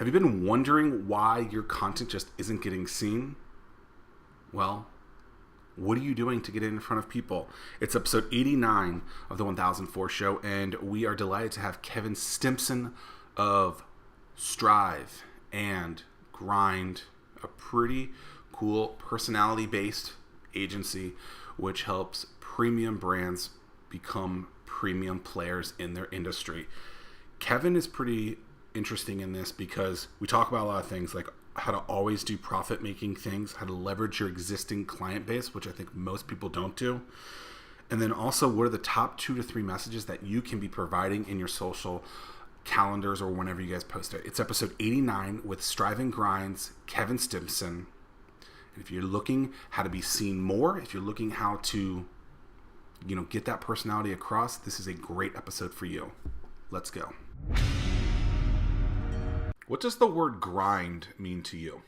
Have you been wondering why your content just isn't getting seen? Well, what are you doing to get in front of people? It's episode 89 of the 1004 show, and we are delighted to have Kevin Stimpson of Strive and Grind, a pretty cool personality-based agency which helps premium brands become premium players in their industry. Kevin is pretty interesting in this because we talk about a lot of things like how to always do profit making things, how to leverage your existing client base, which I think most people don't do. And then also, what are the top 2 to 3 messages that you can be providing in your social calendars or whenever you guys post it. It's episode 89 with Strive and Grind's Kevin Stimpson. And if you're looking how to be seen more, if you're looking how to, get that personality across, this is a great episode for you. Let's go. What does the word grind mean to you?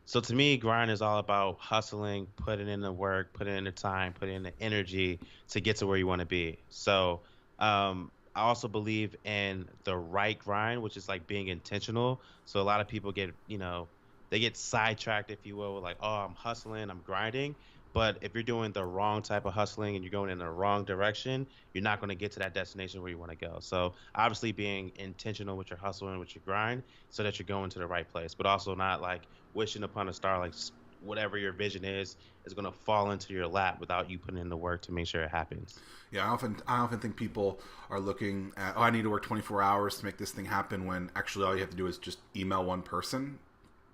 So to me, grind is all about hustling, putting in the work, putting in the time, putting in the energy to get to where you want to be. So I also believe in the right grind, which is like being intentional. So a lot of people get, they get sidetracked, if you will, like, oh, I'm hustling, I'm grinding. But if you're doing the wrong type of hustling and you're going in the wrong direction, you're not going to get to that destination where you want to go. So obviously being intentional with your hustle and with your grind so that you're going to the right place, but also not like wishing upon a star, like whatever your vision is going to fall into your lap without you putting in the work to make sure it happens. Yeah, I often think people are looking at, oh, I need to work 24 hours to make this thing happen, when actually all you have to do is just email one person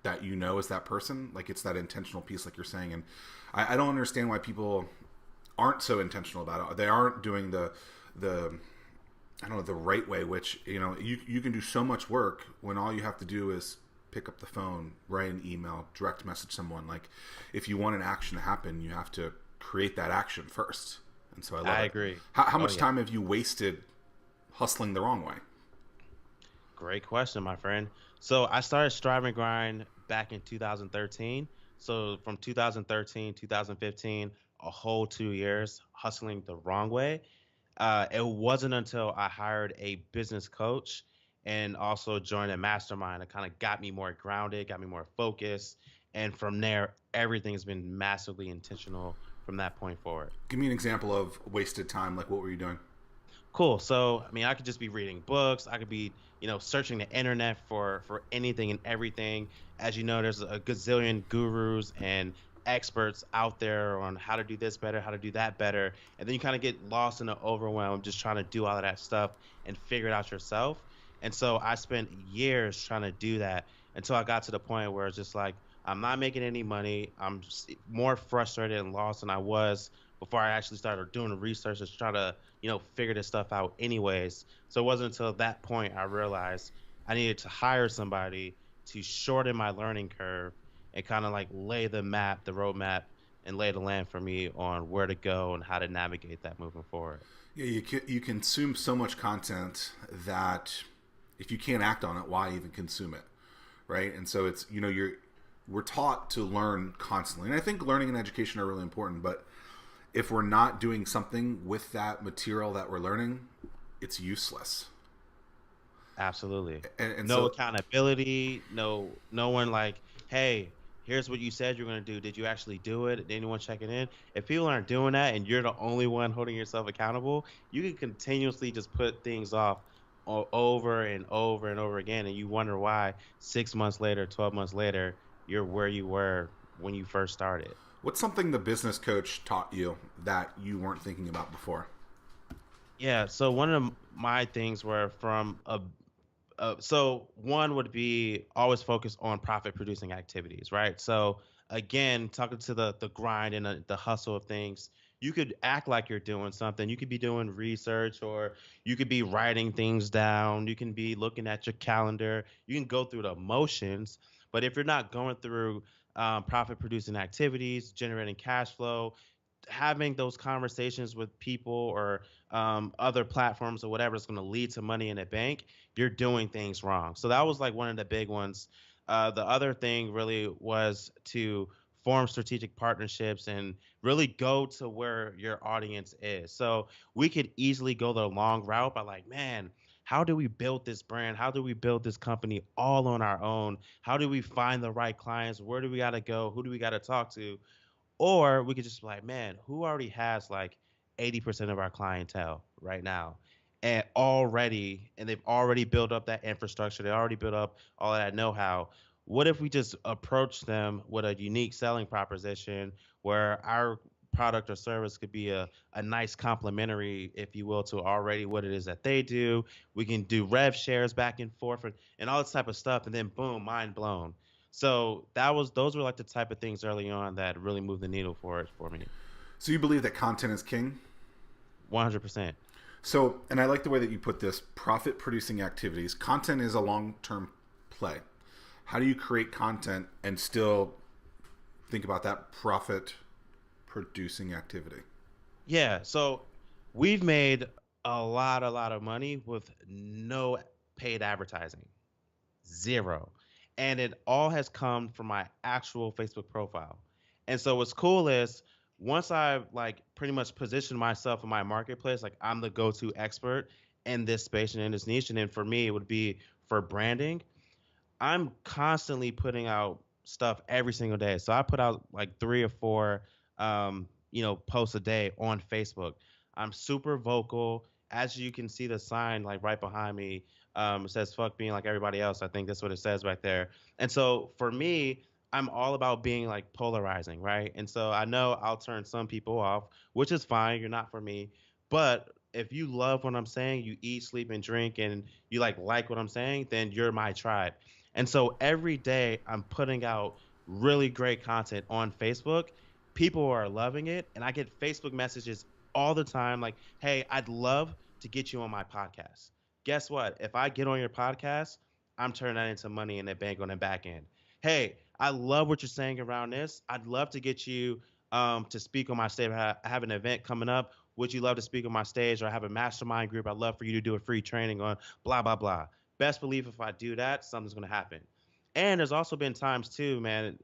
that is that person. Like, it's that intentional piece, like you're saying. And I don't understand why people aren't so intentional about it. They aren't doing the I don't know, the right way, which, you can do so much work when all you have to do is pick up the phone, write an email, direct message someone. Like, if you want an action to happen, you have to create that action first. And so I love I it. agree. How much Yeah. time have you wasted hustling the wrong way? Great question, my friend. So I started Strive and Grind back in 2013. So from 2013, 2015, a whole 2 years hustling the wrong way. It wasn't until I hired a business coach and also joined a mastermind that kind of got me more grounded, got me more focused. And from there, everything's been massively intentional from that point forward. Give me an example of wasted time. Like, what were you doing? Cool. So, I mean, I could just be reading books. I could be, searching the internet for anything and everything. As you know, there's a gazillion gurus and experts out there on how to do this better, how to do that better. And then you kind of get lost in the overwhelm just trying to do all of that stuff and figure it out yourself. And so I spent years trying to do that until I got to the point where it's just like, I'm not making any money. I'm just more frustrated and lost than I was before I actually started doing the research to try to figure this stuff out anyways. So it wasn't until that point I realized I needed to hire somebody to shorten my learning curve and kind of like lay the roadmap, and lay the land for me on where to go and how to navigate that moving forward. Yeah, you consume so much content that if you can't act on it, why even consume it, right? And so it's we're taught to learn constantly, and I think learning and education are really important. But if we're not doing something with that material that we're learning, it's useless. Absolutely. And No so, accountability, no one like, hey, here's what you said you're gonna do. Did you actually do it? Did anyone checking in? If people aren't doing that and you're the only one holding yourself accountable, you can continuously just put things off over and over and over again, and you wonder why 6 months later, 12 months later, you're where you were when you first started. what's something the business coach taught you that you weren't thinking about before? Yeah, so one of my things were from a so one would be always focus on profit producing activities, right? So again, talking to the grind and the hustle of things, you could act like you're doing something. You could be doing research, or you could be writing things down. You can be looking at your calendar. You can go through the motions, but if you're not going through profit producing activities, generating cash flow, having those conversations with people or other platforms or whatever is going to lead to money in a bank, you're doing things wrong. So that was like one of the big ones. The other thing really was to form strategic partnerships and really go to where your audience is. So we could easily go the long route by like, man, how do we build this brand? How do we build this company all on our own? How do we find the right clients? Where do we got to go? Who do we got to talk to? Or we could just be like, man, who already has like 80% of our clientele right now? And they've already built up that infrastructure. They already built up all of that know-how. What if we just approach them with a unique selling proposition where our product or service could be a nice complementary, if you will, to already what it is that they do. We can do rev shares back and forth and all this type of stuff. And then boom, mind blown. So those were like the type of things early on that really moved the needle for me. So you believe that content is king? 100%. So, and I like the way that you put this, profit producing activities. Content is a long-term play. How do you create content and still think about that profit producing activity? Yeah. So we've made a lot of money with no paid advertising. Zero. And it all has come from my actual Facebook profile. And so what's cool is once I like pretty much position myself in my marketplace, like I'm the go-to expert in this space and in this niche. And then for me, it would be for branding. I'm constantly putting out stuff every single day. So I put out like 3 or 4 posts a day on Facebook. I'm super vocal. As you can see the sign like right behind me, it says fuck being like everybody else. I think that's what it says right there. And so for me, I'm all about being like polarizing, right? And so I know I'll turn some people off, which is fine. You're not for me. But if you love what I'm saying, you eat, sleep, and drink, and you like what I'm saying, then you're my tribe. And so every day I'm putting out really great content on Facebook. People are loving it. And I get Facebook messages all the time like, hey, I'd love to get you on my podcast. Guess what? If I get on your podcast, I'm turning that into money in the bank on the back end. Hey, I love what you're saying around this. I'd love to get you to speak on my stage. I have an event coming up. Would you love to speak on my stage? Or I have a mastermind group. I'd love for you to do a free training on blah, blah, blah. Best believe if I do that, something's going to happen. And there's also been times too, man,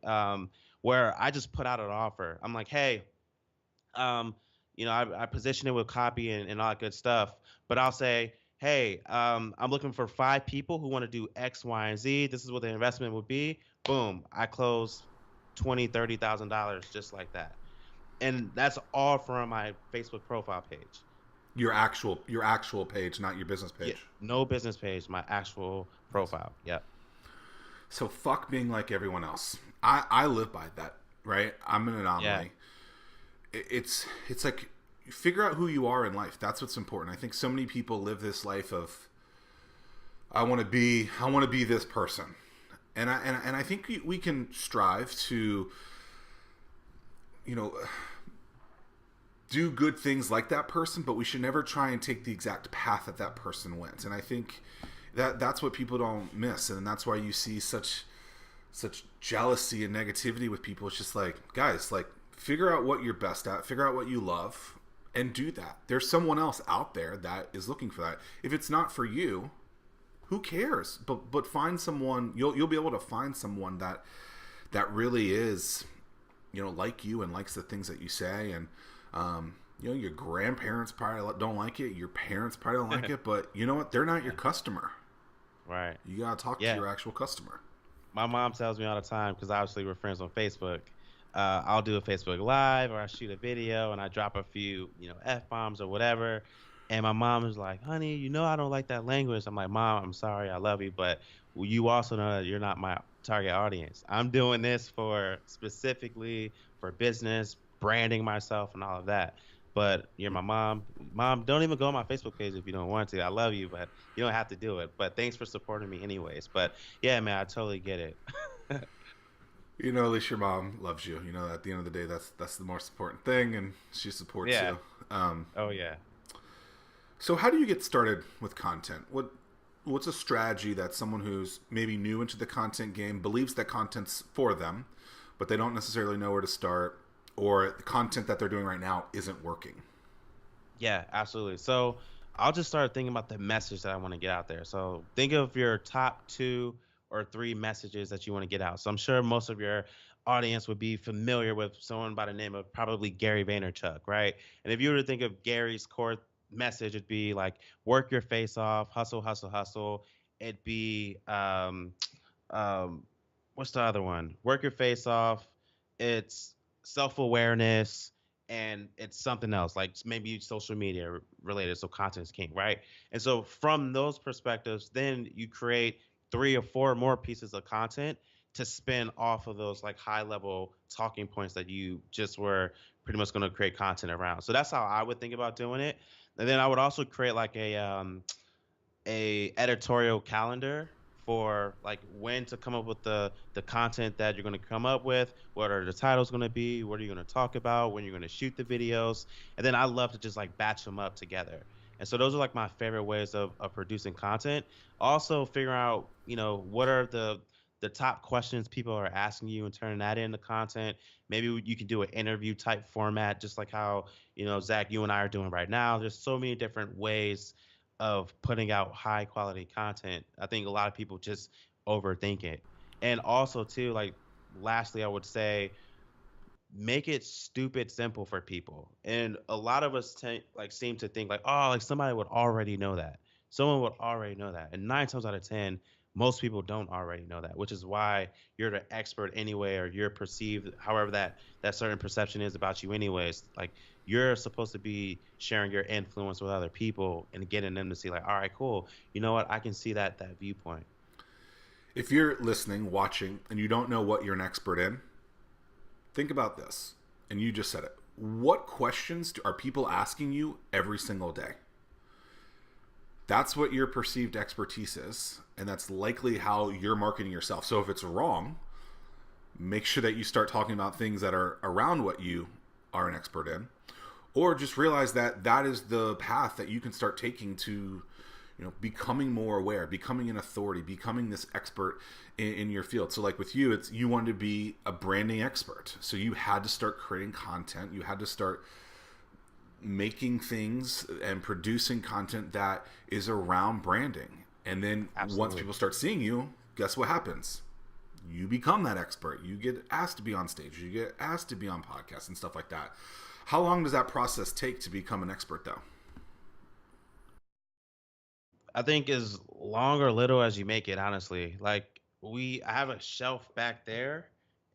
where I just put out an offer. I'm like, hey, um, I position it with copy and all that good stuff. But I'll say, hey, I'm looking for 5 people who want to do X, Y, and Z. This is what the investment would be. Boom, I close $20,000, $30,000 just like that. And that's all from my Facebook profile page. Your actual page, not your business Yeah, page. no business page, my actual profile. Yep. So fuck being like everyone else. I live by that, right? I'm an Yeah. anomaly. It's like figure out who you are in life. That's what's important. I think so many people live this life of I want to be this person. And I think we can strive to you know do good things like that person, but we should never try and take the exact path that that person went. And I think that's what people don't miss, and that's why you see such jealousy and negativity with people. It's just like, guys, like figure out what you're best at, figure out what you love, and do that. There's someone else out there that is looking for that. If it's not for you, who cares? But find someone. You'll be able to find someone that really is, like you and likes the things that you say. And your grandparents probably don't like it. Your parents probably don't like it. But you know what? They're not your customer. Right. You gotta talk to Yeah. your actual customer. My mom tells me all the time because obviously we're friends on Facebook. I'll do a Facebook Live or I shoot a video and I drop a few, f bombs or whatever. And my mom is like, "Honey, I don't like that language." I'm like, "Mom, I'm sorry, I love you, but you also know that you're not my target audience. I'm doing this for specifically for business, branding myself, and all of that." But you're my mom. Mom, don't even go on my Facebook page if you don't want to. I love you, but you don't have to do it. But thanks for supporting me anyways. But yeah, man, I totally get it. At least your mom loves you. At the end of the day, that's the most important thing, and she supports Yeah. you. Oh yeah. So how do you get started with content? What's a strategy that someone who's maybe new into the content game believes that content's for them, but they don't necessarily know where to start, or the content that they're doing right now isn't working? Yeah, absolutely. So I'll just start thinking about the message that I want to get out there. So think of your top 2 or 3 messages that you want to get out. So I'm sure most of your audience would be familiar with someone by the name of probably Gary Vaynerchuk, right? And if you were to think of Gary's core message, it'd be like work your face off, hustle, hustle, hustle. It'd be um, what's the other one? Work your face off. It's self awareness, and it's something else like maybe social media related. So content is king, right? And so from those perspectives, then you create three or four more pieces of content to spin off of those like high level talking points that you just were pretty much going to create content around. So that's how I would think about doing it. And then I would also create like a editorial calendar for like when to come up with the content that you're going to come up with, what are the titles going to be, what are you going to talk about, when you're going to shoot the videos. And then I love to just like batch them up together. And so those are like my favorite ways of producing content. Also figuring out, what are the top questions people are asking you and turning that into content. Maybe you can do an interview type format, just like how, Zach, you and I are doing right now. There's so many different ways of putting out high quality content. I think a lot of people just overthink it. And also too, like lastly, I would say make it stupid simple for people. And a lot of us like seem to think like, oh, like somebody would already know that. Someone would already know that. And 9 times out of 10, most people don't already know that, which is why you're the expert anyway, or you're perceived however that certain perception is about you anyways. Like you're supposed to be sharing your influence with other people and getting them to see like, all right, cool. You know what? I can see that viewpoint. If you're listening, watching, and you don't know what you're an expert in, think about this. And you just said it. What questions are people asking you every single day? That's what your perceived expertise is, and that's likely how you're marketing yourself. So if it's wrong, make sure that you start talking about things that are around what you are an expert in, or just realize that that is the path that you can start taking to, becoming more aware, becoming an authority, becoming this expert in your field. So like with you, it's you wanted to be a branding expert, so you had to start creating content. You had to start making things and producing content that is around branding. And then Absolutely. once people start seeing you, guess what happens? You become that expert. You get asked to be on stage. You get asked to be on podcasts and stuff like that. How long does that process take to become an expert, though? I think as long or little as you make it, honestly. Like I have a shelf back there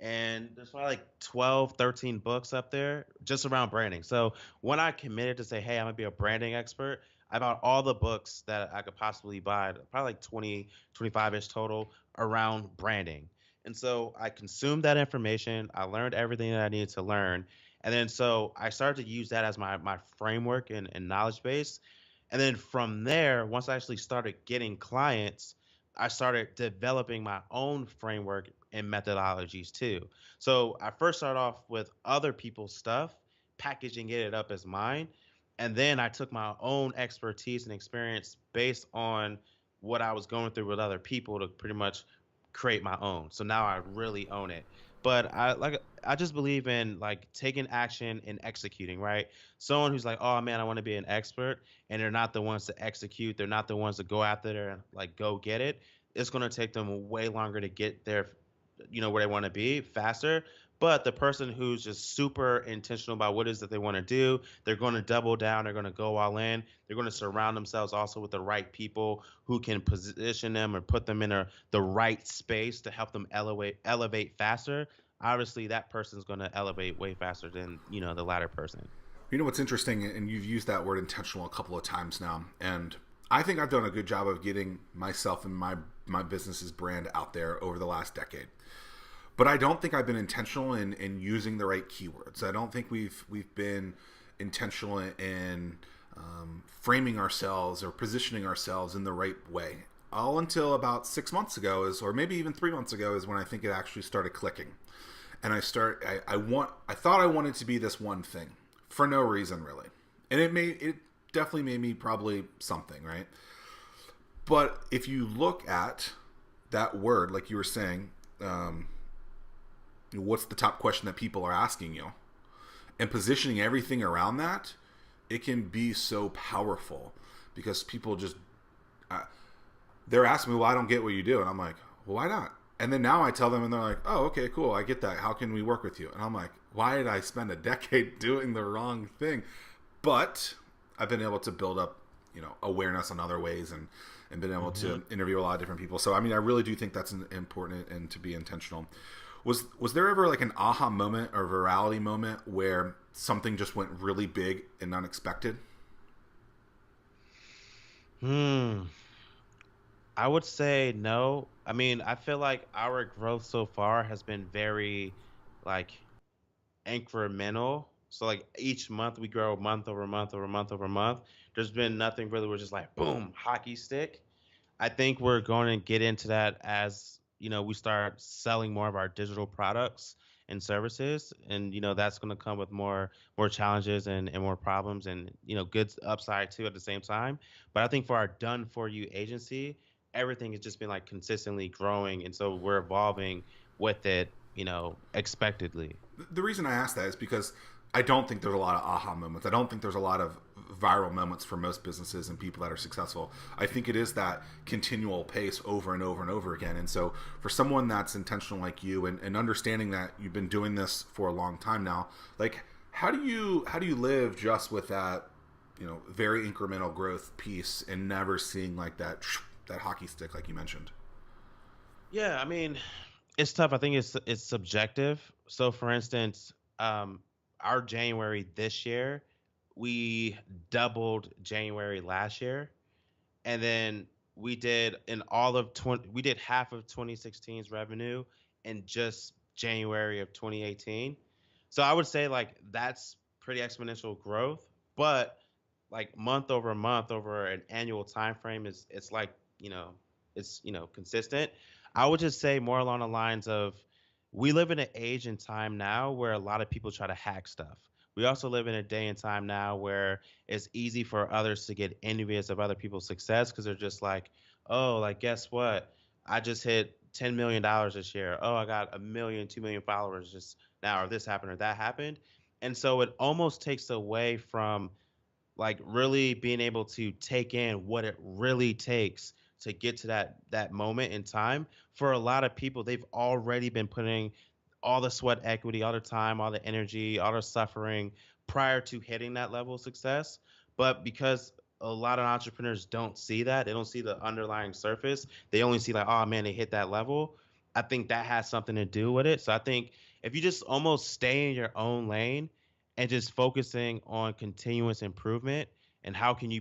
and there's probably like 12, 13 books up there just around branding. So when I committed to say, hey, I'm gonna be a branding expert, I bought all the books that I could possibly buy, probably like 20, 25-ish total around branding. And so I consumed that information. I learned everything that I needed to learn. And then so I started to use that as my framework and knowledge base. And then from there, once I actually started getting clients, I started developing my own framework and methodologies too. So I first started off with other people's stuff, packaging it up as mine. And then I took my own expertise and experience based on what I was going through with other people to pretty much create my own. So now I really own it. But I just believe in like taking action and executing, right? Someone who's like, "Oh man, I want to be an expert," and they're not the ones to execute, they're not the ones to go out there and like go get it. It's going to take them way longer to get there, where they want to be faster. But the person who's just super intentional about what it is that they want to do, they're going to double down, they're going to go all in, they're going to surround themselves also with the right people who can position them or put them in the right space to help them elevate faster. Obviously that person's going to elevate way faster than the latter person. You know what's interesting, and you've used that word intentional a couple of times now, and I think I've done a good job of getting myself and my business's brand out there over the last decade. But I don't think I've been intentional in using the right keywords. I don't think we've been intentional in framing ourselves or positioning ourselves in the right way. All until about 6 months ago or maybe even 3 months ago is when I think it actually started clicking. And I thought I wanted to be this one thing for no reason really. And it definitely made me probably something, right? But if you look at that word, like you were saying, what's the top question that people are asking you? And positioning everything around that, it can be so powerful because people just, they're asking me, well, I don't get what you do. And I'm like, well, why not? And then now I tell them and they're like, oh, okay, cool. I get that. How can we work with you? And I'm like, why did I spend a decade doing the wrong thing? But I've been able to build up, awareness on other ways and been able to interview a lot of different people. So, I mean, I really do think that's important and to be intentional. Was there ever like an aha moment or virality moment where something just went really big and unexpected? Hmm. I would say no. I mean, I feel like our growth so far has been very like incremental. So like each month we grow month over month over month over month. There's been nothing really we're just like boom, hockey stick. I think we're going to get into that as, we start selling more of our digital products and services. And, that's going to come with more challenges and more problems and, good upside too at the same time. But I think for our done for you agency, everything has just been like consistently growing. And so we're evolving with it, expectedly. The reason I ask that is because I don't think there's a lot of aha moments. I don't think there's a lot of viral moments for most businesses and people that are successful. I think it is that continual pace over and over and over again. And so for someone that's intentional like you and understanding that you've been doing this for a long time now, like how do you live just with that, very incremental growth piece and never seeing like that hockey stick like you mentioned? Yeah, I mean, it's tough. I think it's subjective. So, for instance, um, our January this year, we doubled January last year, and then we did half of 2016's revenue in just January of 2018. So I would say like that's pretty exponential growth, but like month over month over an annual time frame is it's like consistent. I would just say more along the lines of we live in an age and time now where a lot of people try to hack stuff. We also live in a day and time now where it's easy for others to get envious of other people's success because they're just like, oh, like guess what? I just hit $10 million this year. Oh, I got a million, 2 million followers just now, or this happened or that happened. And so it almost takes away from like really being able to take in what it really takes to get to that moment in time. For a lot of people, they've already been putting all the sweat equity, all the time, all the energy, all the suffering prior to hitting that level of success. But because a lot of entrepreneurs don't see that, they don't see the underlying surface. They only see like, oh man, they hit that level. I think that has something to do with it. So I think if you just almost stay in your own lane and just focusing on continuous improvement and how can you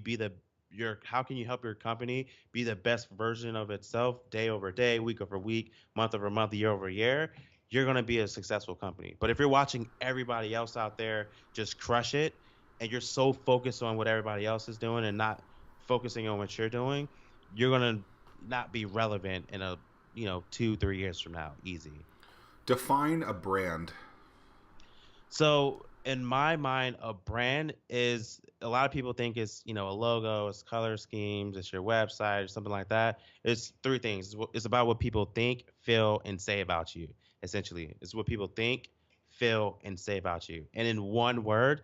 help your company be the best version of itself day over day, week over week, month over month, year over year, you're going to be a successful company. But if you're watching everybody else out there just crush it and you're so focused on what everybody else is doing and not focusing on what you're doing, you're going to not be relevant in a 2-3 years from now easy. Define a brand. So in my mind, a brand is a lot of people think it's a logo, it's color schemes, it's your website or something like that. It's three things. It's about what people think, feel, and say about you. Essentially, it's what people think, feel, and say about you. And in one word,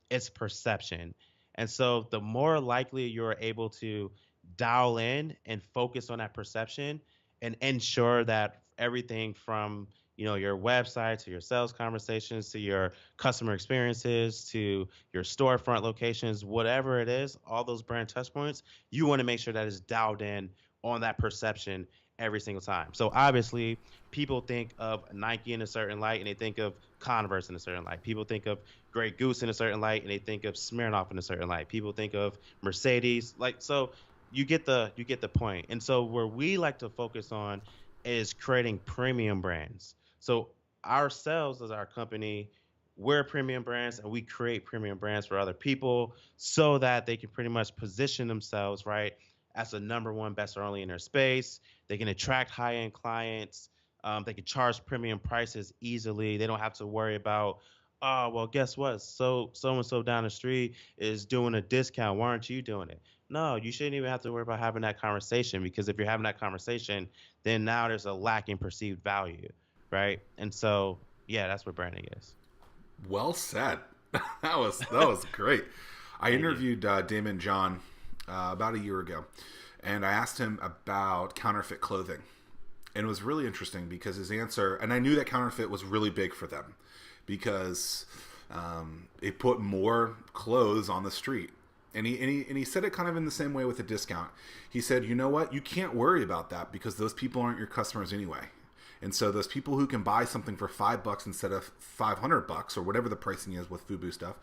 it's perception. And so the more likely you're able to dial in and focus on that perception and ensure that everything from your website to your sales conversations to your customer experiences to your storefront locations, whatever it is, all those brand touch points, you want to make sure that it's dialed in on that perception every single time. So obviously, people think of Nike in a certain light and they think of Converse in a certain light. People think of Grey Goose in a certain light and they think of Smirnoff in a certain light. People think of Mercedes, like so. You get the point. And so where we like to focus on is creating premium brands. So ourselves as our company, we're premium brands and we create premium brands for other people so that they can pretty much position themselves right as the number one best or only in their space. They can attract high end clients. They can charge premium prices easily. They don't have to worry about, oh well, guess what? So and so down the street is doing a discount. Why aren't you doing it? No, you shouldn't even have to worry about having that conversation because if you're having that conversation, then now there's a lack in perceived value, right? And so, yeah, that's what branding is. Well said. that was great. I Thank you. interviewed Daymond John about a year ago, and I asked him about counterfeit clothing, and it was really interesting because his answer, and I knew that counterfeit was really big for them, because it put more clothes on the street. And he said it kind of in the same way with a discount. He said, you know what? You can't worry about that because those people aren't your customers anyway. And so those people who can buy something for $5 instead of $500 or whatever the pricing is with FUBU stuff,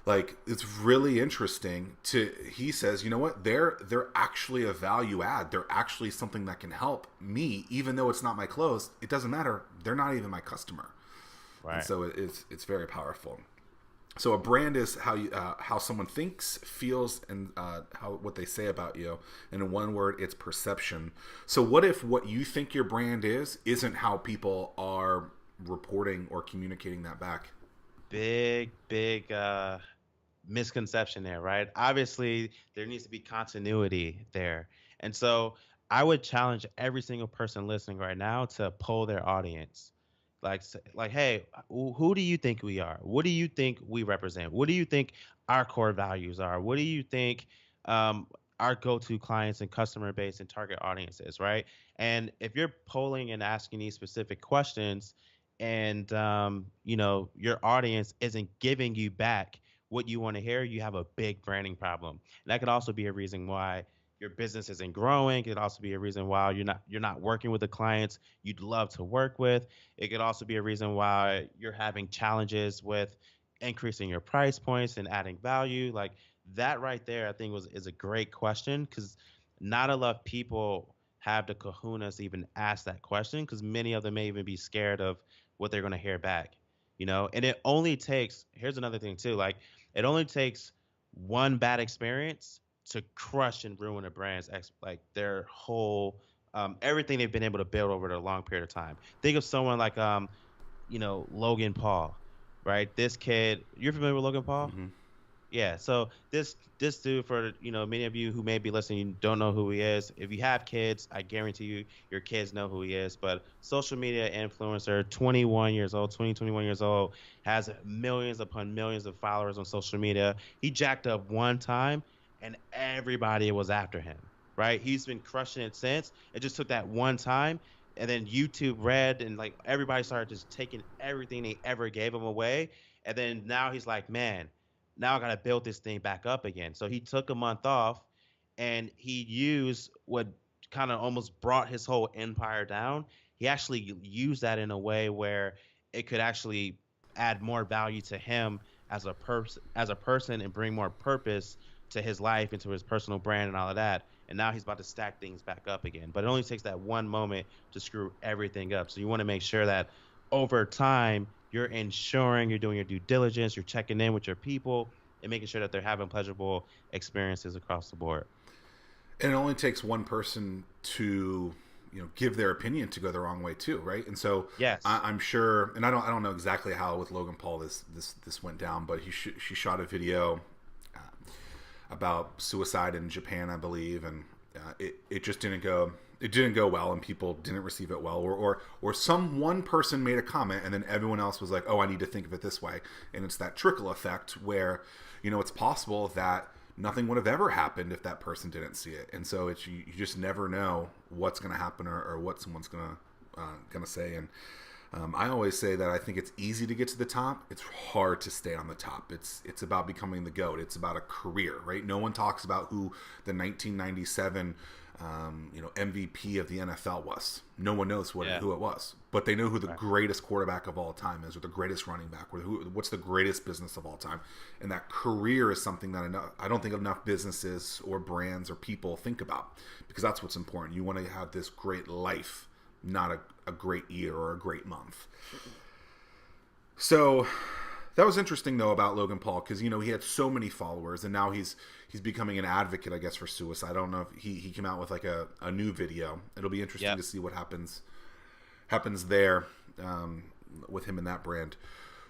like it's really interesting to. He says, you know what? They're actually a value add. They're actually something that can help me, even though it's not my clothes. It doesn't matter. They're not even my customer. Right. And so it's very powerful. So a brand is how someone thinks, feels, and how what they say about you. And in one word, it's perception. So what if what you think your brand is isn't how people are reporting or communicating that back? Big misconception there, right? Obviously, there needs to be continuity there. And so I would challenge every single person listening right now to poll their audience. Like, hey, who do you think we are? What do you think we represent? What do you think our core values are? What do you think um, our go-to clients and customer base and target audience is, right? And if you're polling and asking these specific questions, and your audience isn't giving you back what you want to hear, you have a big branding problem. And that could also be a reason why your business isn't growing. It could also be a reason why you're not working with the clients you'd love to work with. It could also be a reason why you're having challenges with increasing your price points and adding value. Like that right there, I think is a great question because not a lot of people have the kahunas to even ask that question because many of them may even be scared of what they're going to hear back, and it only takes, here's another thing too, like it only takes one bad experience to crush and ruin a brand's like their whole everything they've been able to build over a long period of time. Think of someone like Logan Paul, right? This kid, you're familiar with Logan Paul? Mm-hmm. Yeah, so this dude, for many of you who may be listening, you don't know who he is. If you have kids, I guarantee you your kids know who he is. But social media influencer, 21 years old, 21 years old, has millions upon millions of followers on social media. He jacked up one time, and everybody was after him. Right? He's been crushing it since. It just took that one time, and then YouTube read, and like everybody started just taking everything they ever gave him away. And then now he's like, man, now I got to build this thing back up again. So he took a month off and he used what kind of almost brought his whole empire down. He actually used that in a way where it could actually add more value to him as a person and bring more purpose to his life and to his personal brand and all of that. And now he's about to stack things back up again. But it only takes that one moment to screw everything up. So you want to make sure that over time you're ensuring you're doing your due diligence, you're checking in with your people, and making sure that they're having pleasurable experiences across the board. And it only takes one person to give their opinion to go the wrong way too, right? And so Yes. I'm sure, and I don't know exactly how with Logan Paul this went down, but she shot a video about suicide in Japan, I believe, and it just didn't go well, and people didn't receive it well, or some one person made a comment, and then everyone else was like, oh, I need to think of it this way, and it's that trickle effect where it's possible that nothing would have ever happened if that person didn't see it, and so it's you just never know what's going to happen or what someone's gonna say, and I always say that I think it's easy to get to the top. It's hard to stay on the top. It's about becoming the GOAT. It's about a career, right? No one talks about who the 1997 MVP of the NFL was. No one knows who it was, but they know who the greatest quarterback of all time is, or the greatest running back, or what's the greatest business of all time. And that career is something that I don't think enough businesses or brands or people think about, because that's what's important. You want to have this great life, not a great year or a great month. So that was interesting though about Logan Paul, because he had so many followers, and now he's becoming an advocate, I guess, for suicide. I don't know if he came out with like a new video. It'll be interesting to see what happens there with him and that brand.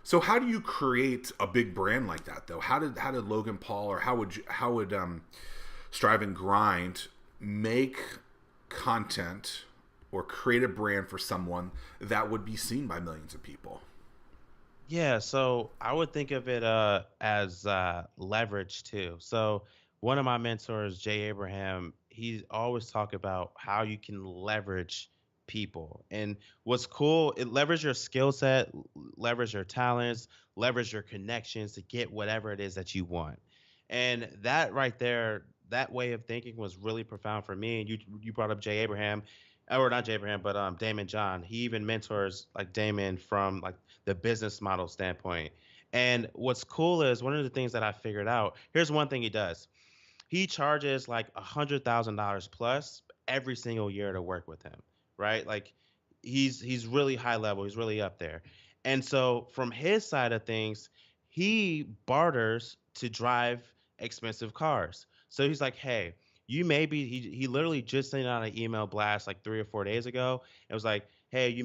So how do you create a big brand like that though? How did Logan Paul, or how would Strive and Grind make content or create a brand for someone that would be seen by millions of people? Yeah, so I would think of it as leverage too. So one of my mentors, Jay Abraham, he always talk about how you can leverage people. And what's cool, it leverage your skill set, leverage your talents, leverage your connections to get whatever it is that you want. And that right there, that way of thinking was really profound for me. And you brought up Jay Abraham, or not Jay Abraham, but Daymond John. He even mentors like Daymond from like the business model standpoint. And what's cool is one of the things that I figured out. Here's one thing he does. He charges like $100,000 plus every single year to work with him, right? Like he's really high level. He's really up there. And so from his side of things, he barters to drive expensive cars. So he's like, hey, you may be. He literally just sent out an email blast like 3 or 4 days ago. It was like, hey, you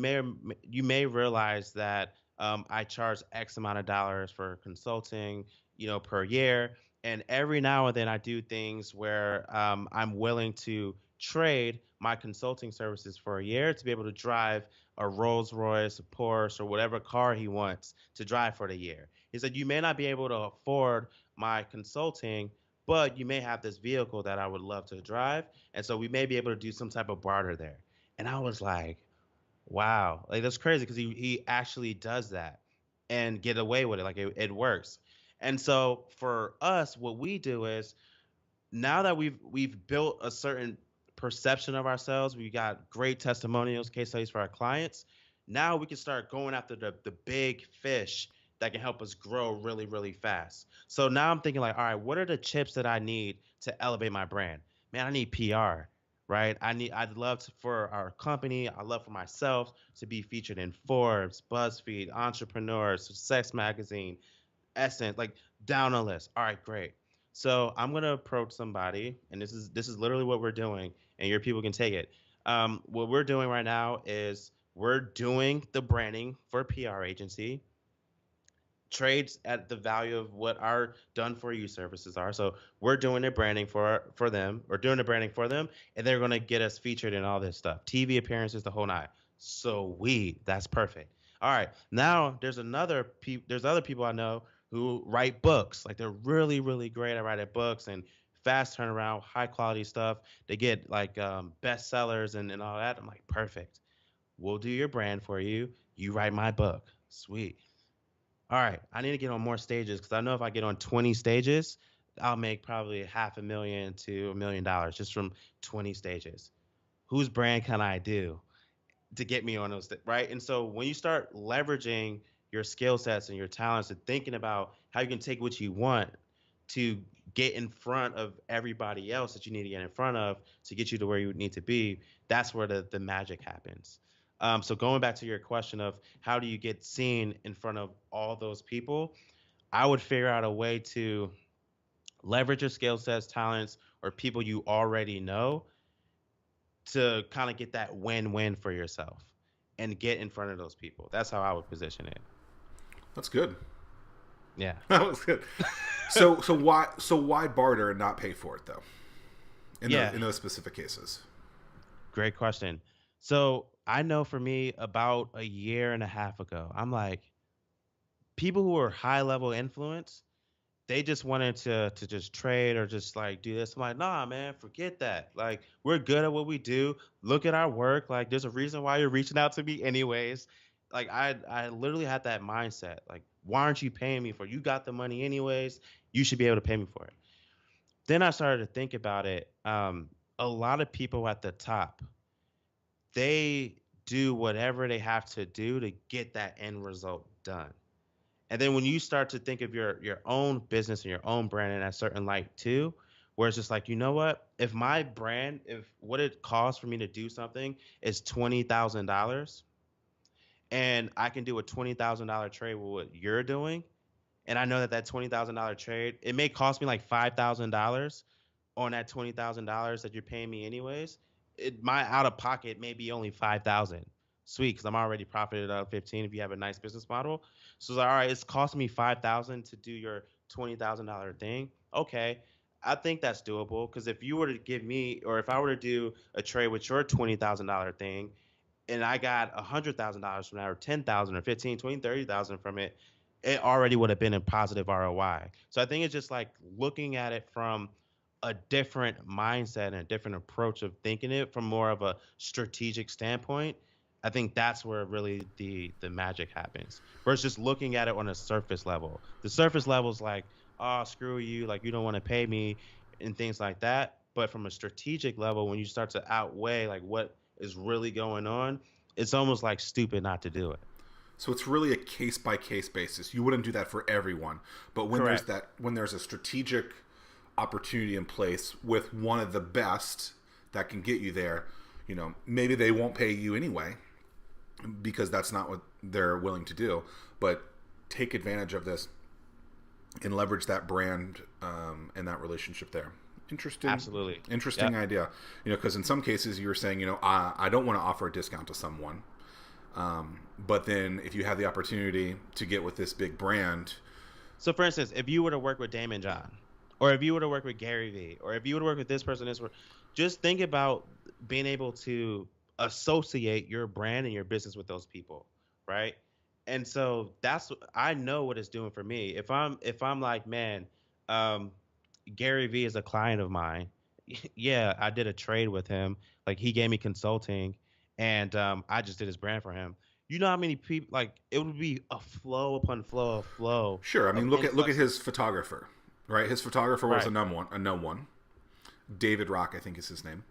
may realize that I charge X amount of dollars for consulting, per year, and every now and then I do things where I'm willing to trade my consulting services for a year to be able to drive a Rolls Royce, a Porsche, or whatever car he wants to drive for the year. He said, you may not be able to afford my consulting, but you may have this vehicle that I would love to drive. And so we may be able to do some type of barter there. And I was like, wow, like that's crazy because he actually does that and get away with it. Like it works. And so for us, what we do is now that we've built a certain perception of ourselves, we got great testimonials, case studies for our clients. Now we can start going after the big fish that can help us grow really, really fast. So now I'm thinking like, all right, what are the chips that I need to elevate my brand? Man, I need PR, right? I'd love to, for our company, I love for myself to be featured in Forbes, BuzzFeed, Entrepreneurs, Success Magazine, Essence, like down a list. All right, great. So I'm gonna approach somebody, and this is literally what we're doing, and your people can take it. What we're doing right now is we're doing the branding for a PR agency, trades at the value of what our done for you services are. So we're doing the branding for them, or doing the branding for them, and they're gonna get us featured in all this stuff, TV appearances, the whole nine. So that's perfect. All right, now there's other people I know who write books. Like they're really really great at writing books and fast turnaround, high quality stuff. They get like bestsellers and all that. I'm like, perfect. We'll do your brand for you. You write my book. Sweet. All right, I need to get on more stages because I know if I get on 20 stages, I'll make probably $500,000 to $1 million just from 20 stages. Whose brand can I do to get me on those, right? And so when you start leveraging your skill sets and your talents and thinking about how you can take what you want to get in front of everybody else that you need to get in front of to get you to where you need to be, that's where the magic happens. So going back to your question of how do you get seen in front of all those people, I would figure out a way to leverage your skill sets, talents, or people you already know to kind of get that win-win for yourself and get in front of those people. That's how I would position it. That's good. Yeah. That was good. So why barter and not pay for it though? Yeah. In those specific cases. Great question. So I know for me, about a year and a half ago, I'm like, people who are high level influence, they just wanted to just trade or just like do this. I'm like, nah, man, forget that. Like, we're good at what we do. Look at our work. Like, there's a reason why you're reaching out to me, anyways. Like, I literally had that mindset. Like, why aren't you paying me for it? You got the money anyways. You should be able to pay me for it. Then I started to think about it. A lot of people at the top, they do whatever they have to do to get that end result done. And then when you start to think of your own business and your own brand in a certain light too, where it's just like, you know what? If my brand, if what it costs for me to do something is $20,000, and I can do a $20,000 trade with what you're doing, and I know that $20,000 trade, it may cost me like $5,000 on that $20,000 that you're paying me anyways. My out of pocket may be only 5,000. Sweet, because I'm already profited out of 15 if you have a nice business model. So it's like, all right, it's costing me 5,000 to do your $20,000 thing. Okay, I think that's doable because if you were to give me, or if I were to do a trade with your $20,000 thing, and I got $100,000 from that, or 10,000, or 15, 20, 30,000 from it, it already would have been a positive ROI. So I think it's just like looking at it from a different mindset and a different approach of thinking it from more of a strategic standpoint. I think that's where really the magic happens. Where it's just looking at it on a surface level. The surface level is like, oh, screw you, like you don't want to pay me and things like that. But from a strategic level, when you start to outweigh like what is really going on, it's almost like stupid not to do it. So it's really a case by case basis. You wouldn't do that for everyone, but Correct. when there's a strategic opportunity in place with one of the best that can get you there, maybe they won't pay you anyway because that's not what they're willing to do. But take advantage of this and leverage that brand and that relationship there. Absolutely. Interesting Yep. idea. Because in some cases you were saying, I don't want to offer a discount to someone. But then if you have the opportunity to get with this big brand, So, for instance, if you were to work with Daymond John, or if you were to work with Gary Vee, or if you were to work with this person, just think about being able to associate your brand and your business with those people, right? And so I know what it's doing for me. If I'm like, man, um, Gary Vee is a client of mine. Yeah, I did a trade with him. Like he gave me consulting, and I just did his brand for him. You know how many people like it would be a flow upon flow sure. I of mean, look at influx. his photographer, right? His photographer was Right. a no one. David Rock, I think is his name.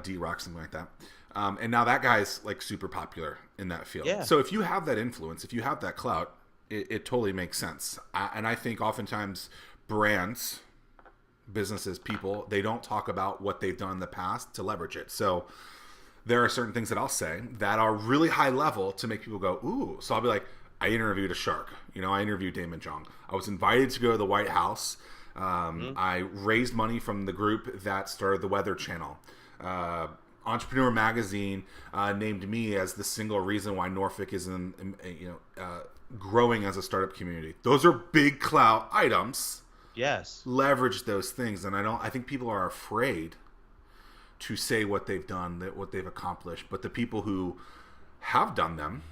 D Rock, something like that. And now that guy's like super popular in that field. Yeah. So if you have that influence, if you have that clout, it totally makes sense. And I think oftentimes brands, businesses, people, they don't talk about what they've done in the past to leverage it. So there are certain things that I'll say that are really high level to make people go, ooh. So I'll be like, I interviewed a shark. I interviewed Daymond John. I was invited to go to the White House. Hmm. I raised money from the group that started the Weather Channel. Entrepreneur Magazine named me as the single reason why Norfolk is growing as a startup community. Those are big clout items. Yes. Leverage those things, and I think people are afraid to say what they've done, what they've accomplished. But the people who have done them,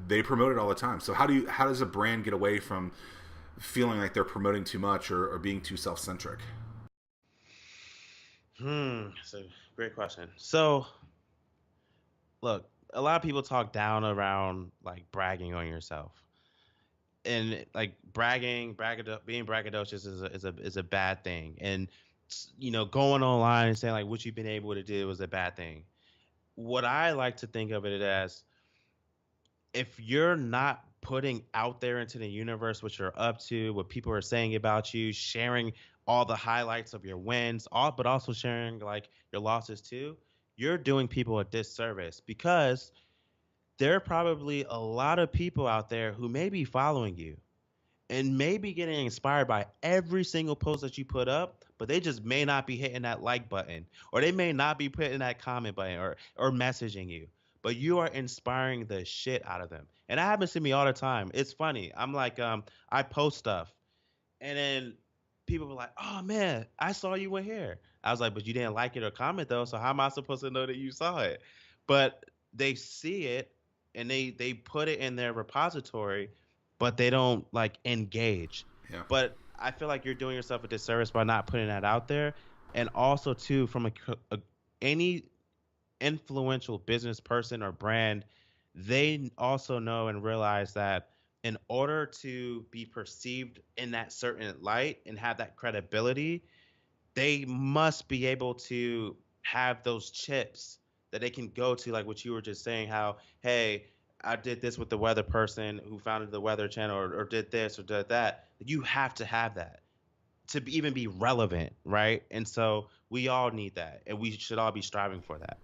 they promote it all the time. So how does a brand get away from feeling like they're promoting too much or being too self-centric? It's a great question. So, look, a lot of people talk down around like bragging on yourself, and like being braggadocious is a bad thing, and going online and saying like what you've been able to do is a bad thing. What I like to think of it as, if you're not putting out there into the universe what you're up to, what people are saying about you, sharing all the highlights of your wins, but also sharing like your losses too, you're doing people a disservice because there are probably a lot of people out there who may be following you and may be getting inspired by every single post that you put up, but they just may not be hitting that like button, or they may not be putting that comment button, or messaging you. But you are inspiring the shit out of them. And that happens to me all the time. It's funny. I'm like, I post stuff, and then people were like, "Oh man, I saw you were here." I was like, "But you didn't like it or comment though, so how am I supposed to know that you saw it?" But they see it and they put it in their repository, but they don't like engage. Yeah. But I feel like you're doing yourself a disservice by not putting that out there, and also too from any influential business person or brand, they also know and realize that in order to be perceived in that certain light and have that credibility, they must be able to have those chips that they can go to, like what you were just saying, how, hey, I did this with the weather person who founded the Weather Channel, or did this or did that. You have to have that to even be relevant, right? And so we all need that, and we should all be striving for that.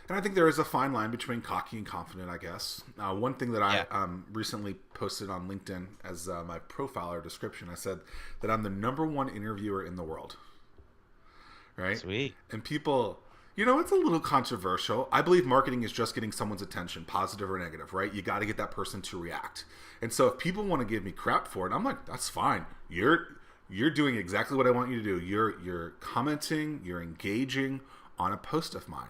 And I think there is a fine line between cocky and confident, I guess. One thing that I Yeah. recently posted on LinkedIn as my profile or description, I said that I'm the number one interviewer in the world. Right? Sweet. And people, it's a little controversial. I believe marketing is just getting someone's attention, positive or negative, right? You got to get that person to react. And so if people want to give me crap for it, I'm like, that's fine. You're doing exactly what I want you to do. You're commenting, you're engaging on a post of mine.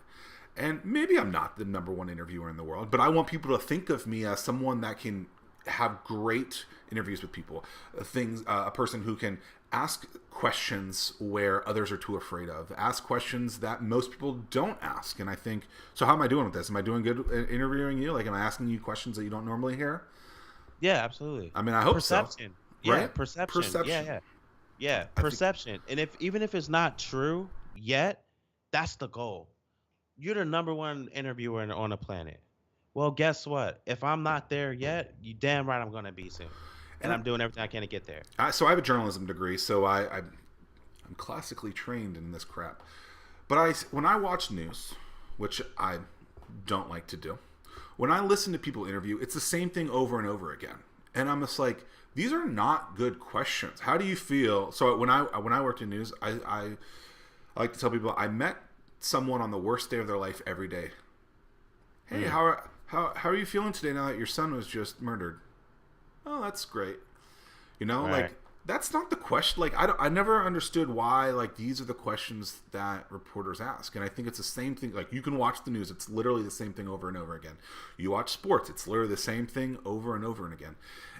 And maybe I'm not the number one interviewer in the world, but I want people to think of me as someone that can have great interviews with people. A person who can ask questions where others are too afraid of. Ask questions that most people don't ask. And I think, so how am I doing with this? Am I doing good interviewing you? Like, am I asking you questions that you don't normally hear? Yeah, absolutely. I mean, I hope so. Perception. Yeah, right? perception. Yeah, Perception. yeah. Yeah, I think, perception. And if even if it's not true yet, that's the goal. You're the number one interviewer on the planet. Well, guess what? If I'm not there yet, you damn right I'm gonna be soon. And and I'm doing everything I can to get there. so I have a journalism degree, so I'm classically trained in this crap. But when I watch news, which I don't like to do, when I listen to people interview, it's the same thing over and over again, and I'm just like, these are not good questions. How do you feel? So when I worked in news, I like to tell people I met someone on the worst day of their life every day. Hey, Mm, how are you feeling today now that your son was just murdered? Oh, that's great. right. Like that's not the question. Like I never understood why like these are the questions that reporters ask, and I think it's the same thing. Like you can watch the news; it's literally the same thing over and over again. You watch sports; it's literally the same thing over and over and again.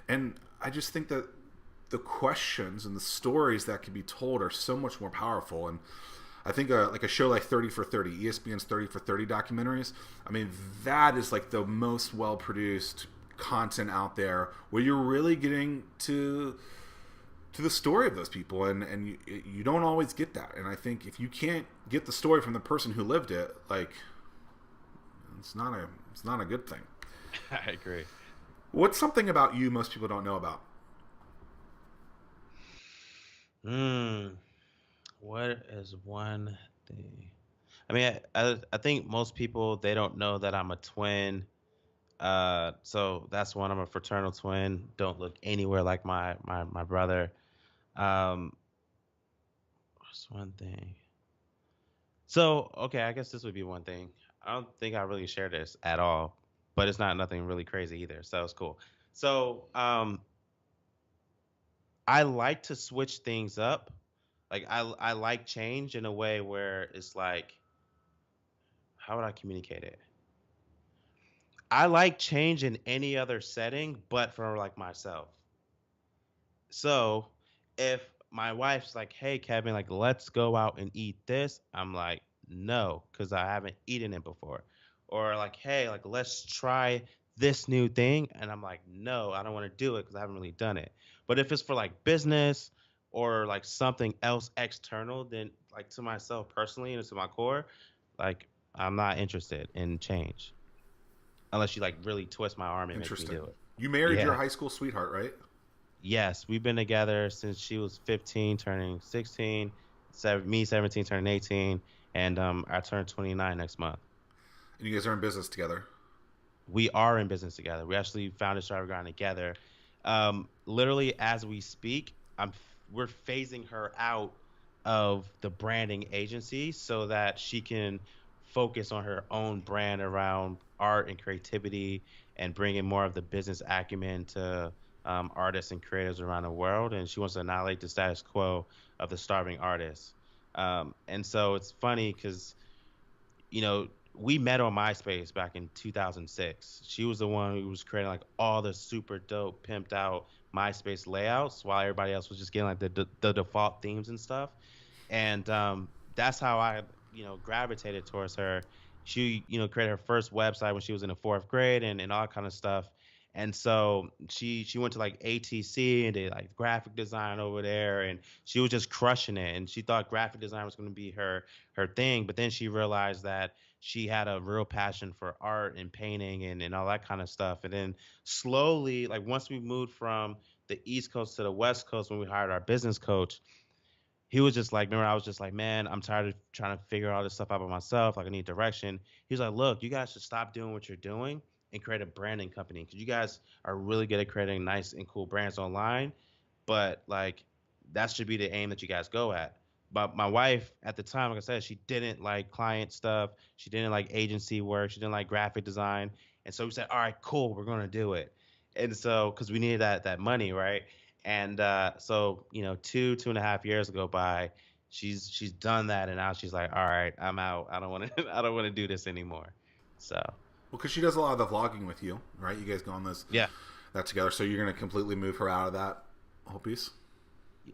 And I just think that the questions and the stories that can be told are so much more powerful. And I think like a show like 30 for 30, ESPN's 30 for 30 documentaries, I mean, that is like the most well produced content out there where you're really getting to the story of those people, and you don't always get that. And I think if you can't get the story from the person who lived it, like it's not a good thing. I agree. What's something about you most people don't know about? Mm, what is one thing? I mean, I think most people they don't know that I'm a twin. So that's one. I'm a fraternal twin. Don't look anywhere like my brother. Um, what's one thing? So, okay, I guess this would be one thing. I don't think I really share this at all, but it's not nothing really crazy either. So it's cool. So, I like to switch things up. Like I like change in a way where it's like, how would I communicate it? I like change in any other setting, but for like myself. So if my wife's like, "Hey, Kevin, like, let's go out and eat this," I'm like, "No," because I haven't eaten it before. Or like, "Hey, like, let's try this new thing," and I'm like, "No, I don't want to do it because I haven't really done it." But if it's for like business or like something else external, then like to myself personally and to my core, like I'm not interested in change unless you like really twist my arm and make me Interesting. do it. You married your Yeah. high school sweetheart, right? Yes, we've been together since she was 15, turning 16, me 17, turning 18, and I turn 29 next month. And you guys are in business together. We are in business together. We actually founded Strive Grind together. Literally as we speak, we're phasing her out of the branding agency so that she can focus on her own brand around art and creativity and bringing more of the business acumen to artists and creators around the world. And she wants to annihilate the status quo of the starving artists. And so it's funny because we met on MySpace back in 2006. She was the one who was creating like all the super dope, pimped out MySpace layouts, while everybody else was just getting like the default themes and stuff. And that's how I gravitated towards her. She created her first website when she was in the fourth grade and all that kind of stuff. And so she went to like ATC and did like graphic design over there, and she was just crushing it. And she thought graphic design was going to be her thing, but then she realized that she had a real passion for art and painting and all that kind of stuff. And then slowly, like once we moved from the East Coast to the West Coast when we hired our business coach, he was just like, remember, I was just like, man, I'm tired of trying to figure all this stuff out by myself. Like, I need direction. He was like, look, you guys should stop doing what you're doing and create a branding company because you guys are really good at creating nice and cool brands online. But like, that should be the aim that you guys go at. But my wife at the time, like I said, she didn't like client stuff. She didn't like agency work. She didn't like graphic design. And so we said, all right, cool, we're gonna do it. And so, because we needed that money, right? And so, 2.5 years go by. She's done that, and now she's like, "All right, I'm out. I don't want to. I don't want to do this anymore." So, Well, because she does a lot of the vlogging with you, right? You guys go on this yeah. that together, so you're going to completely move her out of that whole piece.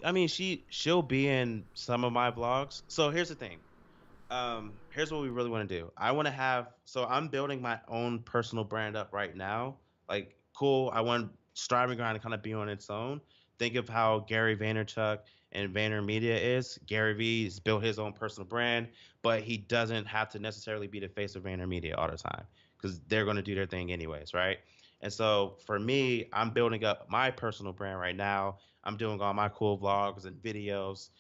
I mean, she'll be in some of my vlogs. So here's the thing. Here's what we really want to do. I want to have. So I'm building my own personal brand up right now. Like, cool. I want Striving Grind to kind of be on its own. Think of how Gary Vaynerchuk and VaynerMedia is. Gary Vee has built his own personal brand, but he doesn't have to necessarily be the face of VaynerMedia all the time because they're going to do their thing anyways, right? And so for me, I'm building up my personal brand right now. I'm doing all my cool vlogs and videos,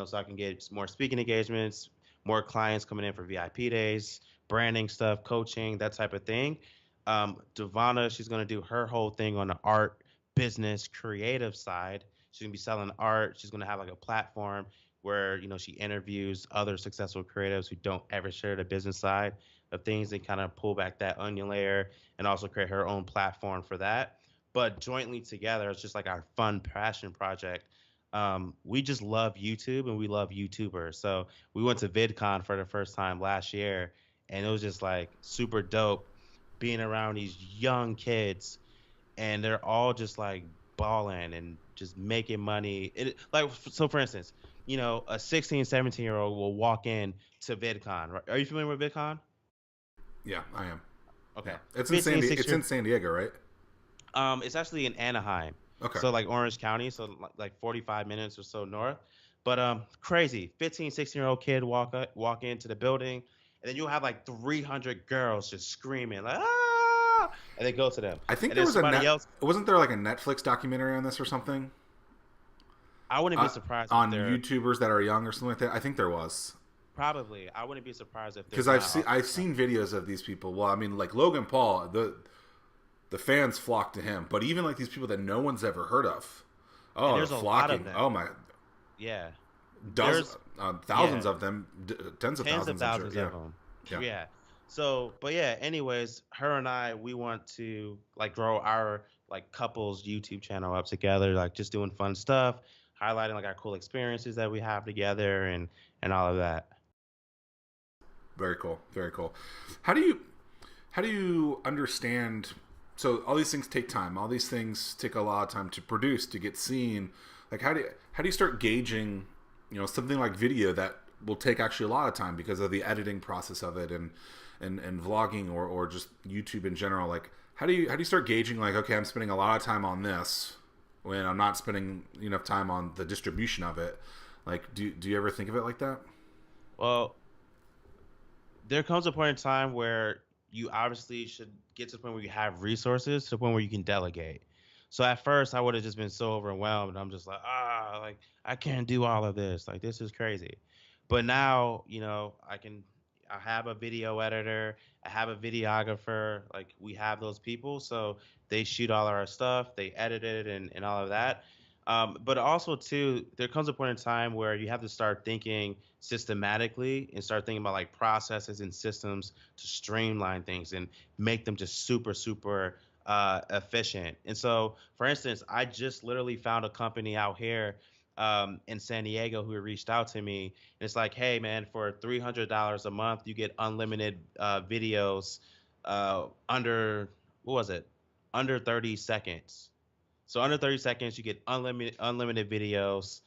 so I can get more speaking engagements, more clients coming in for VIP days, branding stuff, coaching, that type of thing. Davana, she's going to do her whole thing on the art, business, creative side. She's going to be selling art. She's going to have like a platform where, she interviews other successful creatives who don't ever share the business side of things and kind of pull back that onion layer and also create her own platform for that. But jointly together, it's just like our fun passion project. We just love YouTube and we love YouTubers. So we went to VidCon for the first time last year, and it was just like super dope being around these young kids, and they're all just like balling and just making money. Like, so for instance, a 16, 17 year old will walk in to VidCon. Right? Are you familiar with VidCon? Yeah, I am. Okay. Yeah, it's in 15, 6 It's year in San Diego, right? It's actually in Anaheim. Okay. So like Orange County, so like 45 minutes or so north. But crazy. 15, 16-year-old kid walk into the building, and then you'll have like 300 girls just screaming like ah, and they go to them. I think And there then was a somebody net. else, Wasn't there like a Netflix documentary on this or something? I wouldn't be surprised if On they're YouTubers that are young or something like that. I think there was. probably. I wouldn't be surprised if Because there's not I've already. seen videos of these people. Well, I mean, like Logan Paul, the fans flock to him. But even like these people that no one's ever heard of, And oh, the there's a lot of flocking. them. Oh my, Yeah. dozens, There's thousands yeah. of them, tens of Tens of thousands. I'm sure. thousands Yeah, of them. yeah. Yeah. So, but yeah, anyways, her and I, we want to like grow our like couples YouTube channel up together, like just doing fun stuff, highlighting like our cool experiences that we have together and all of that. Very cool. Very cool. How do you how do you understand? So all these things take time. All these things take a lot of time to produce, to get seen. Like how do you start gauging, something like video that will take actually a lot of time because of the editing process of it and vlogging or just YouTube in general. Like how do you start gauging like, okay, I'm spending a lot of time on this when I'm not spending enough time on the distribution of it. Like do you ever think of it like that? Well, there comes a point in time where you obviously should get to the point where you have resources to the point where you can delegate. So at first I would have just been so overwhelmed. I'm just like, like I can't do all of this. Like this is crazy. But now, I have a video editor, I have a videographer, like we have those people. So they shoot all of our stuff, they edit it and all of that. But also too, there comes a point in time where you have to start thinking systematically and start thinking about like processes and systems to streamline things and make them just super, super efficient. And so, for instance, I just literally found a company out here in San Diego who reached out to me. And it's like, hey, man, for $300 a month, you get unlimited videos under, what was it? Under 30 seconds. So under 30 seconds, you get unlimited videos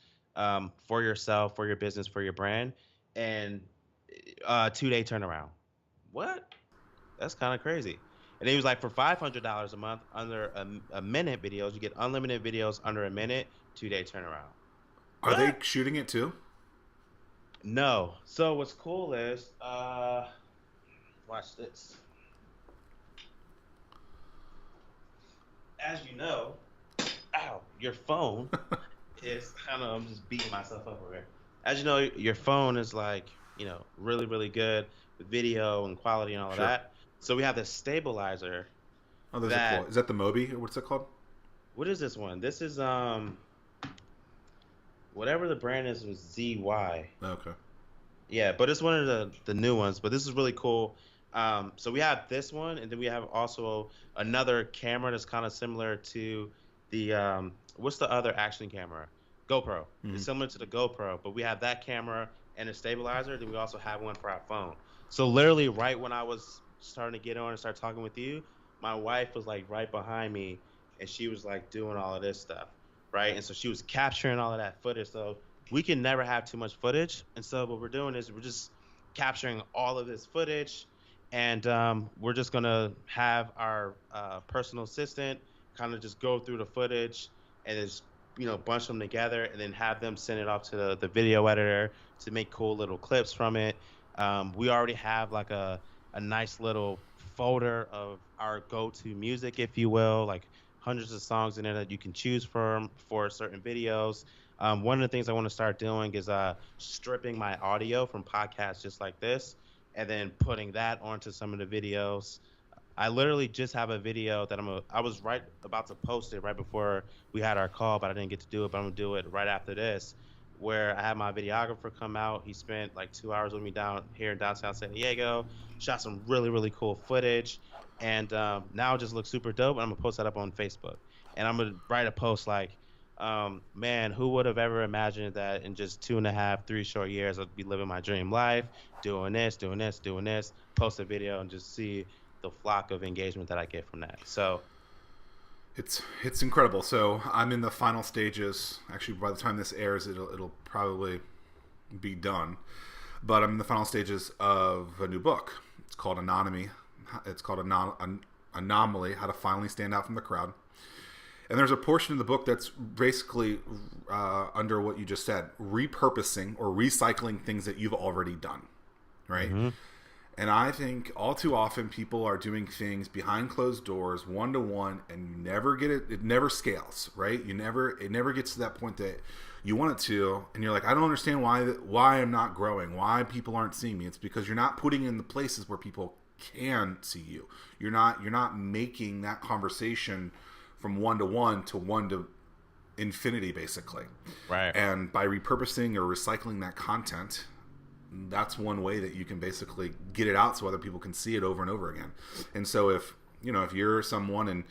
for yourself, for your business, for your brand, and 2 day turnaround. What? That's kind of crazy. And he was like, for $500 a month, under a minute videos, you get unlimited videos under a minute, 2 day turnaround. Are they What? shooting it too? No. So what's cool is, watch this. As you know, ow, your phone is, I don't know, I'm just beating myself up over here. As you know, your phone is like, really, really good with video and quality and all of Sure. that. So we have this stabilizer Oh, those are cool. that, Is that the Moby? Or what's it called? what is this one? This is whatever the brand is with ZY. Okay. Yeah, but it's one of the new ones. But this is really cool. So we have this one, and then we have also another camera that's kind of similar to the what's the other action camera? GoPro. Mm-hmm. It's similar to the GoPro, but we have that camera and a stabilizer. Then we also have one for our phone. So literally, right when I was starting to get on and start talking with you, my wife was like right behind me, and she was like doing all of this stuff, right? And so she was capturing all of that footage. So we can never have too much footage. And so what we're doing is we're just capturing all of this footage, and we're just gonna have our personal assistant kind of just go through the footage and just bunch them together and then have them send it off to the video editor to make cool little clips from it. We already have like a nice little folder of our go-to music, if you will, like hundreds of songs in there that you can choose from for certain videos. One of the things I want to start doing is stripping my audio from podcasts just like this, and then putting that onto some of the videos. I literally just have a video that I was right about to post it right before we had our call, but I didn't get to do it. But I'm gonna do it right after this, where I had my videographer come out. He spent like 2 hours with me down here in downtown San Diego, shot some really really cool footage, and now it just looks super dope. And I'm gonna post that up on Facebook, and I'm gonna write a post like, man, who would have ever imagined that in just 2.5, 3 short years I'd be living my dream life, doing this, doing this, doing this. Post a video and just see the flock of engagement that I get from that. So it's incredible. So I'm in the final stages. Actually, by the time this airs, it'll probably be done. But I'm in the final stages of a new book. It's called Anomaly. It's called Anomaly: How to Finally Stand Out from the Crowd. And there's a portion of the book that's basically under what you just said, repurposing or recycling things that you've already done, right? Mm-hmm. And I think all too often people are doing things behind closed doors, one-to-one, and you never get it. It never scales, right? It never gets to that point that you want it to, and you're like, I don't understand why I'm not growing, why people aren't seeing me. It's because you're not putting in the places where people can see you. You're not making that conversation from one-to-one to one to infinity, basically. Right. And by repurposing or recycling that content, that's one way that you can basically get it out so other people can see it over and over again. And so if you're someone and,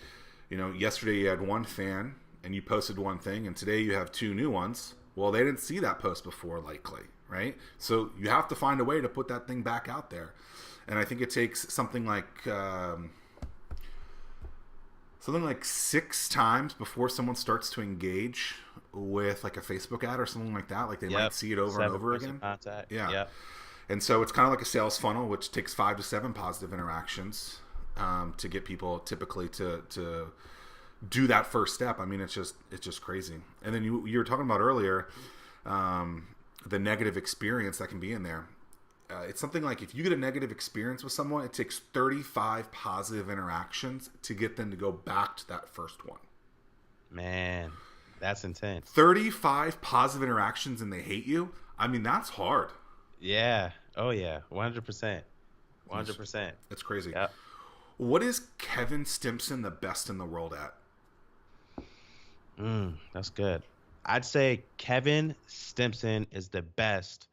yesterday you had one fan and you posted one thing and today you have two new ones, well, they didn't see that post before, likely, right? So you have to find a way to put that thing back out there. And I think it takes something like 6 times before someone starts to engage with like a Facebook ad or something like that. Like they might see it over and over again. Contact. Yeah. Yep. And so it's kind of like a sales funnel, which takes 5 to 7 positive interactions to get people typically to do that first step. I mean, it's just crazy. And then you were talking about earlier the negative experience that can be in there. It's something like if you get a negative experience with someone, it takes 35 positive interactions to get them to go back to that first one. Man, that's intense. 35 positive interactions and they hate you? I mean, that's hard. Yeah. Oh, yeah. 100%. 100%. It's crazy. Yep. What is Kevin Stimpson the best in the world at? That's good. I'd say Kevin Stimpson is the best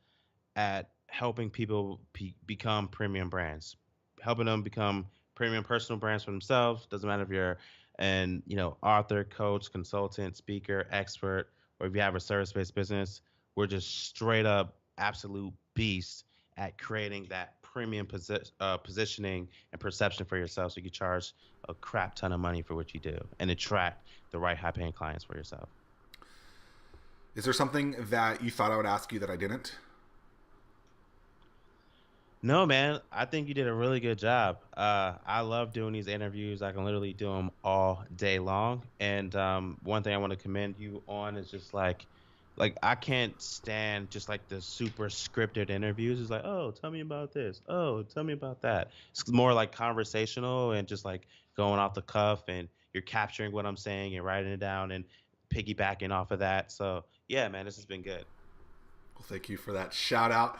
at helping people become premium brands, helping them become premium personal brands for themselves. Doesn't matter if you're an author, coach, consultant, speaker, expert, or if you have a service-based business. We're just straight up absolute beasts at creating that premium positioning and perception for yourself, so you can charge a crap ton of money for what you do and attract the right high-paying clients for yourself. Is there something that you thought I would ask you that I didn't? No, man, I think you did a really good job. I love doing these interviews. I can literally do them all day long. And one thing I want to commend you on is just like I can't stand just like the super scripted interviews. It's like, oh, tell me about this. Oh, tell me about that. It's more like conversational and just like going off the cuff, and you're capturing what I'm saying and writing it down and piggybacking off of that. So yeah, man, this has been good. Well, thank you for that shout out.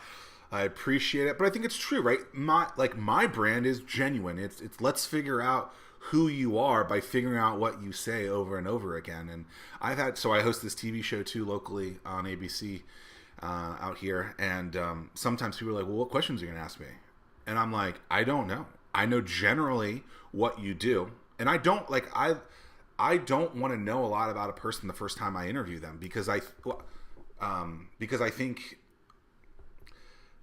I appreciate it, but I think it's true, right? My brand is genuine. It's let's figure out who you are by figuring out what you say over and over again. And I host this TV show too locally on ABC out here, and sometimes people are like, "Well, what questions are you going to ask me?" And I'm like, "I don't know. I know generally what you do, and I don't want to know a lot about a person the first time I interview them because I think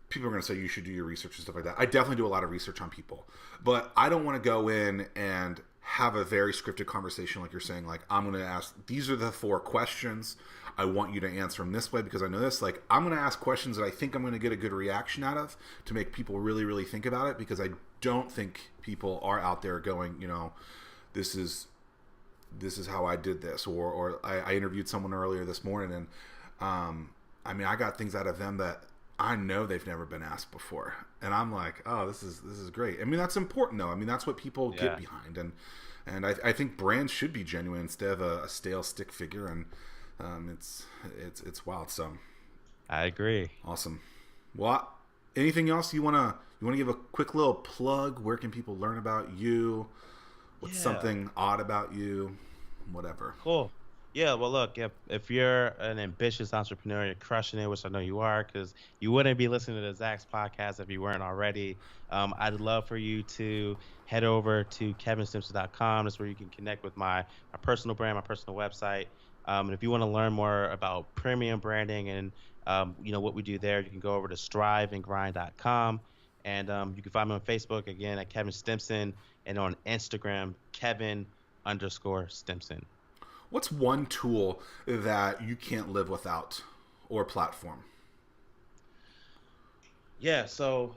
people are going to say you should do your research and stuff like that. I definitely do a lot of research on people, but I don't want to go in and have a very scripted conversation like you're saying. Like, I'm going to ask, these are the 4 questions. I want you to answer them this way because I know this. Like, I'm going to ask questions that I think I'm going to get a good reaction out of to make people really, really think about it, because I don't think people are out there going, this is this is how I did this, or I interviewed someone earlier this morning, and I mean, I got things out of them that I know they've never been asked before, and I'm like, oh, this is great. I mean, that's important though. I mean, that's what people get behind, and I think brands should be genuine instead of a stale stick figure, and it's wild. So I agree. Awesome. Well, anything else you wanna give a quick little plug? Where can people learn about you? What's something odd about you? Whatever. Cool. Yeah, well, look, if you're an ambitious entrepreneur, you're crushing it, which I know you are, because you wouldn't be listening to Zack's podcast if you weren't already. I'd love for you to head over to kevinstimpson.com. That's where you can connect with my personal brand, my personal website. And if you want to learn more about premium branding and what we do there, you can go over to striveandgrind.com. And you can find me on Facebook, again, at Kevin Stimpson, and on Instagram, Kevin_Stimpson. What's one tool that you can't live without, or platform? Yeah, so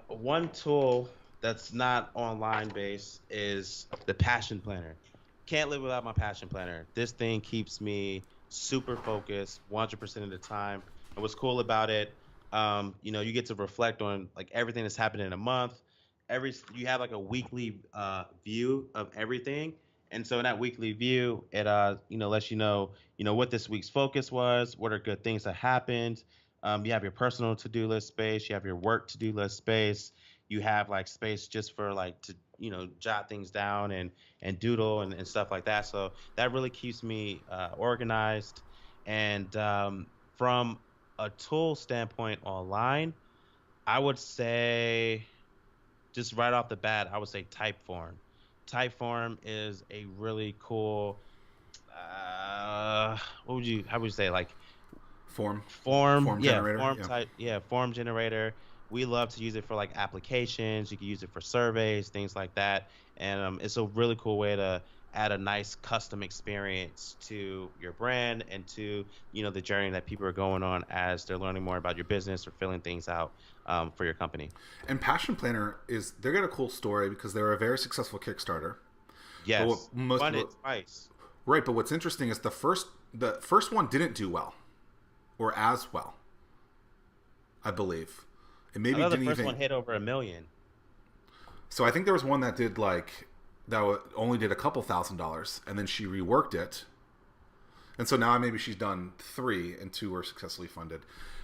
one tool that's not online based is the Passion Planner. Can't live without my Passion Planner. This thing keeps me super focused 100% of the time. And what's cool about it, you get to reflect on like everything that's happened in a month. You have like a weekly view of everything. And so in that weekly view, it lets you know what this week's focus was, what are good things that happened. You have your personal to-do list space, you have your work to-do list space, you have like space just for like to jot things down and doodle and stuff like that. So that really keeps me organized. And from a tool standpoint online, I would say, just right off the bat, I would say Typeform. Typeform is a really cool, how would you say, like form generator? Form type, form generator. We love to use it for like applications. You can use it for surveys, things like that. And it's a really cool way to add a nice custom experience to your brand and to the journey that people are going on as they're learning more about your business or filling things out for your company. And Passion Planner they got a cool story because they're a very successful Kickstarter. Yes, funded twice. Right, but what's interesting is the first one didn't do well, or as well, I believe. It maybe the first one hit over $1 million. So I think there was one that did only did a couple $1,000s, and then she reworked it, and so now maybe she's done 3 and 2 were successfully funded.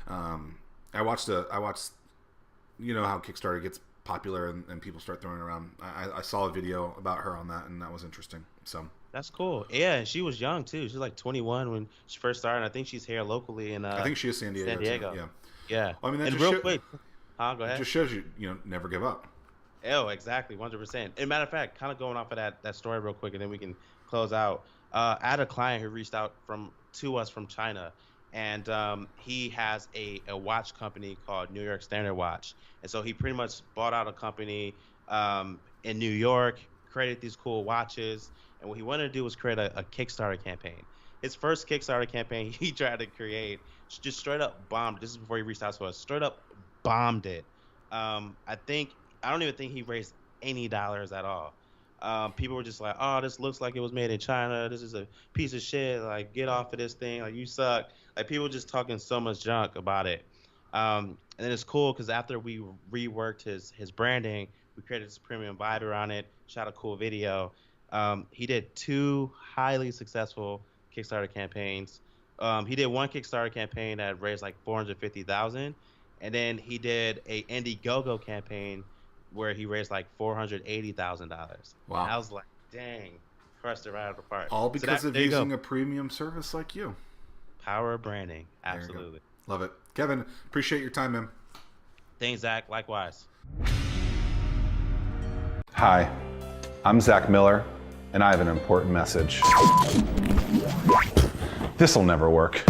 I watched how Kickstarter gets popular and people start throwing it around. I saw a video about her on that, and that was interesting. So that's cool. Yeah, and she was young too. She was like 21 when she first started. I think she's here locally in I think she is San Diego. Too. Yeah. Well, I mean, and real quick, go ahead. It just shows you never give up. Oh, exactly, 100%. And matter of fact, kind of going off of that story real quick, and then we can close out. I had a client who reached out to us from China, and he has a watch company called New York Standard Watch. And so he pretty much bought out a company in New York, created these cool watches, and what he wanted to do was create a Kickstarter campaign. His first Kickstarter campaign he tried to create just straight up bombed. This is before he reached out to us. Straight up bombed it. I don't even think he raised any dollars at all. People were just like, oh, this looks like it was made in China. This is a piece of shit. Like, get off of this thing. Like, you suck. Like, people just talking so much junk about it. And then it's cool because after we reworked his branding, we created this premium vibe around it, shot a cool video. He did 2 highly successful Kickstarter campaigns. He did one Kickstarter campaign that raised like $450,000, and then he did a Indiegogo campaign where he raised like $480,000. Wow! And I was like, dang, crushed it right out of the park. All because of using a premium service like you. Power of branding, absolutely. Love it, Kevin. Appreciate your time, man. Thanks, Zach. Likewise. Hi, I'm Zach Miller, and I have an important message. This'll never work.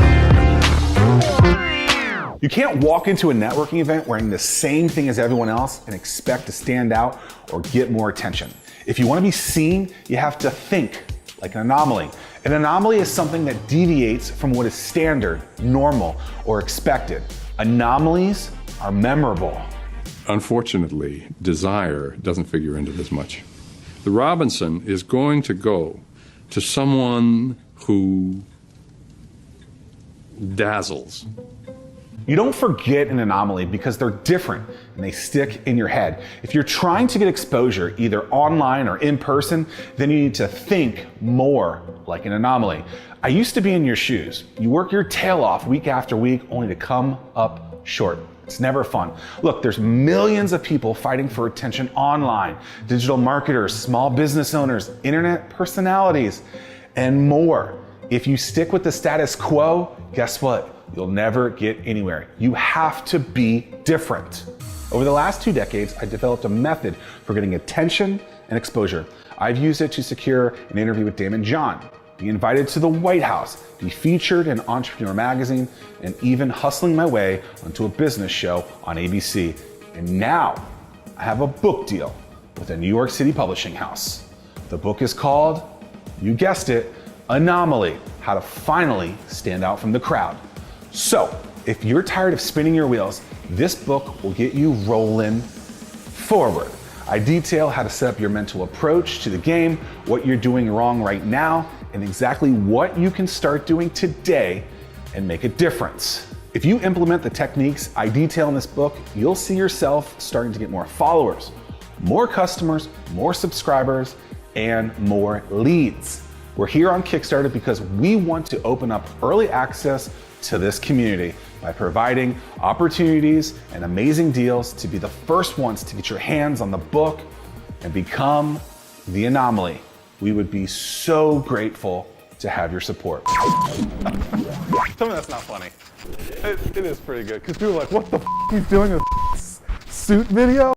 You can't walk into a networking event wearing the same thing as everyone else and expect to stand out or get more attention. If you want to be seen, you have to think like an anomaly. An anomaly is something that deviates from what is standard, normal, or expected. Anomalies are memorable. Unfortunately, desire doesn't figure into this much. The Robinson is going to go to someone who dazzles. You don't forget an anomaly because they're different and they stick in your head. If you're trying to get exposure either online or in person, then you need to think more like an anomaly. I used to be in your shoes. You work your tail off week after week only to come up short. It's never fun. Look, there's millions of people fighting for attention online. Digital marketers, small business owners, internet personalities, and more. If you stick with the status quo, guess what? You'll never get anywhere. You have to be different. Over the last 2 decades, I developed a method for getting attention and exposure. I've used it to secure an interview with Daymond John, be invited to the White House, be featured in Entrepreneur Magazine, and even hustling my way onto a business show on ABC. And now I have a book deal with a New York City publishing house. The book is called, you guessed it, Anomaly, How to Finally Stand Out from the Crowd. So, if you're tired of spinning your wheels, this book will get you rolling forward. I detail how to set up your mental approach to the game, what you're doing wrong right now, and exactly what you can start doing today and make a difference. If you implement the techniques I detail in this book, you'll see yourself starting to get more followers, more customers, more subscribers, and more leads. We're here on Kickstarter because we want to open up early access to this community by providing opportunities and amazing deals to be the first ones to get your hands on the book and become the anomaly. We would be so grateful to have your support. Tell me that's not funny. It is pretty good, because people are like, what the f*** he's doing a suit video?